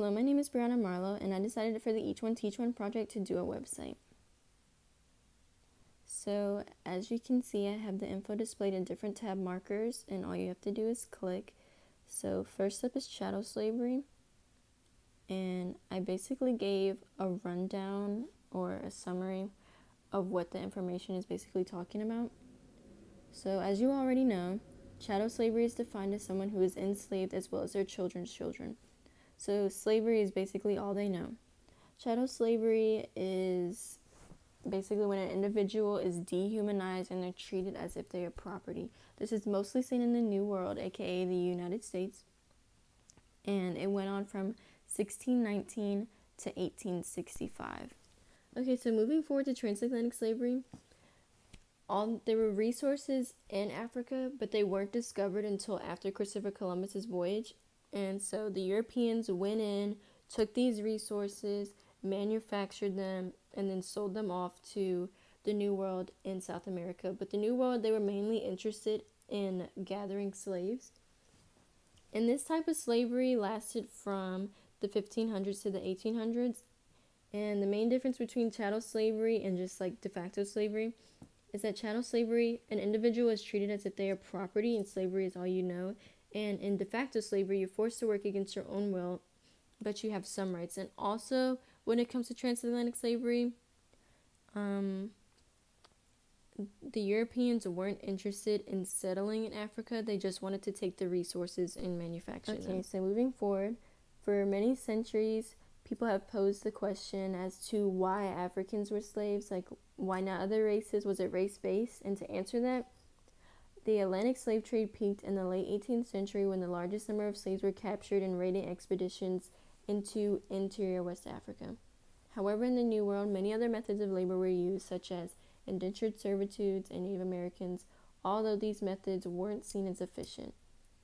Hello, my name is Brianna Marlowe, and I decided for the Each One Teach One project to do a website. So, as you can see, I have the info displayed in different tab markers, and all you have to do is click. So, first up is chattel slavery, and I basically gave a rundown or a summary of what the information is basically talking about. So, as you already know, chattel slavery is defined as someone who is enslaved as well as their children's children. So slavery is basically all they know. Chattel slavery is basically when an individual is dehumanized and they're treated as if they are property. This is mostly seen in the New World, aka the United States, and it went on from 1619 to 1865. Okay, so moving forward to transatlantic slavery, there were resources in Africa, but they weren't discovered until after Christopher Columbus's voyage. And so the Europeans went in, took these resources, manufactured them, and then sold them off to the New World in South America. But the New World, they were mainly interested in gathering slaves. And this type of slavery lasted from the 1500s to the 1800s. And the main difference between chattel slavery and just like de facto slavery is that chattel slavery, an individual is treated as if they are property and slavery is all you know. And in de facto slavery, you're forced to work against your own will, but you have some rights. And also, when it comes to transatlantic slavery, the Europeans weren't interested in settling in Africa. They just wanted to take the resources and manufacture them. Okay, so moving forward, for many centuries, people have posed the question as to why Africans were slaves, like why not other races? Was it race-based? And to answer that, the Atlantic slave trade peaked in the late 18th century when the largest number of slaves were captured in raiding expeditions into interior West Africa. However, in the New World, many other methods of labor were used, such as indentured servitudes and Native Americans, although these methods weren't seen as efficient.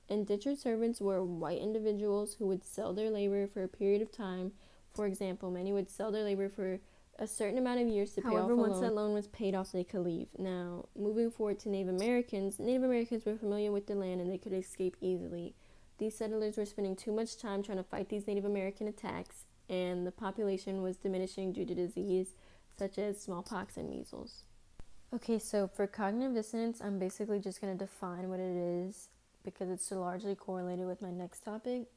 Indentured servants were white individuals who would sell their labor for a period of time. For example, many would sell their labor for a certain amount of years to pay off a loan. However, once that loan was paid off, they could leave. Now, moving forward to Native Americans were familiar with the land and they could escape easily. These settlers were spending too much time trying to fight these Native American attacks, and the population was diminishing due to disease such as smallpox and measles. Okay, so for cognitive dissonance, I'm basically just going to define what it is because it's largely correlated with my next topic.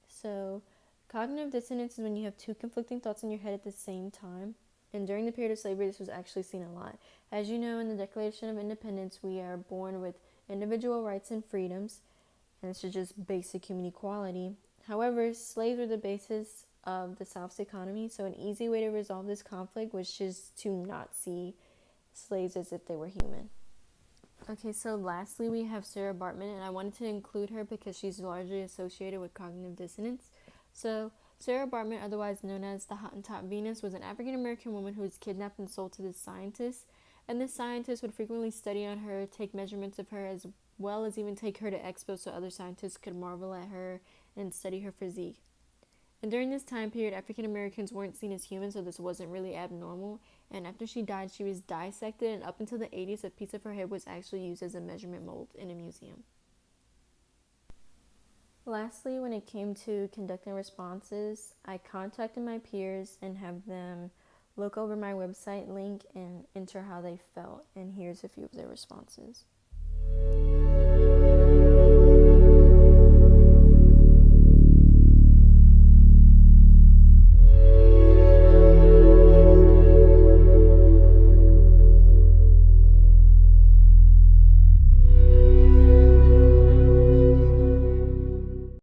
So, cognitive dissonance is when you have two conflicting thoughts in your head at the same time. And during the period of slavery, this was actually seen a lot. As you know, in the Declaration of Independence, we are born with individual rights and freedoms, and this is just basic human equality. However, slaves were the basis of the South's economy, so an easy way to resolve this conflict was just to not see slaves as if they were human. Okay, so lastly, we have Sarah Baartman, and I wanted to include her because she's largely associated with cognitive dissonance. So, Sarah Baartman, otherwise known as the Hottentot Venus, was an African-American woman who was kidnapped and sold to this scientist. And this scientist would frequently study on her, take measurements of her, as well as even take her to expos so other scientists could marvel at her and study her physique. And during this time period, African-Americans weren't seen as humans, so this wasn't really abnormal. And after she died, she was dissected, and up until the 80s, a piece of her head was actually used as a measurement mold in a museum. Lastly, when it came to conducting responses, I contacted my peers and have them look over my website link and enter how they felt, and here's a few of their responses.